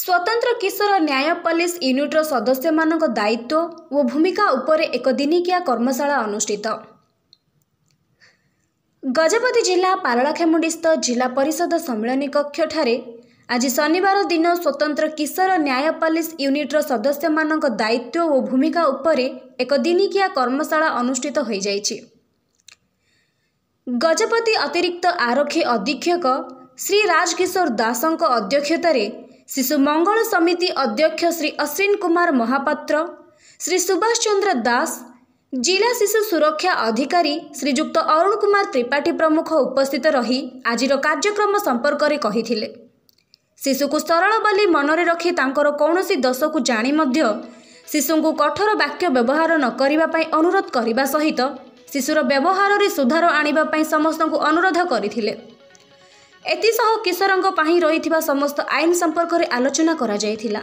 स्वतंत्र किशोर न्याय पुलिस यूनिट्र सदस्य मानक दायित्व और भूमिका उपरे एक दिनिकिया कर्मशाला अनुष्ठित। गजपति जिला पारलाखेमुंडीस्थ जिला परिषद सम्मेलन कक्ष ठारे आज शनिवार दिन स्वतंत्र किशोर न्याय पुलिस यूनिट्र सदस्य मानक दायित्व और भूमिका उपरे एक दिनिकिया कर्मशाला अनुष्ठित हो जाइछि। गजपति अतिरिक्त आरक्षी अधीक्षक श्री राजकिशोर दासଙ୍କ अध्यक्षतारे शिशु मंगल समिति अध्यक्ष श्री अश्विन कुमार महापात्र, श्री सुभाष चंद्र दास, जिला शिशु सुरक्षा अधिकारी श्रीजुक्त अरुण कुमार त्रिपाठी प्रमुख उपस्थित रही आजिर कार्यक्रम संपर्क में कहिथिले। शिशु को सरल बोली मनरे रखी तांकर कौनसी दोष को जानी मध्य शिशु को कठोर वाक्य व्यवहार न करिबा पई अनुरोध करिबा सहित शिशुर व्यवहार रे सुधार आनिबा पई समस्त को अनुरोध करथिले। एतिसह किशोरंग पाही रहिथिबा समस्त आईन संपर्क में आलोचना करा जायथिला।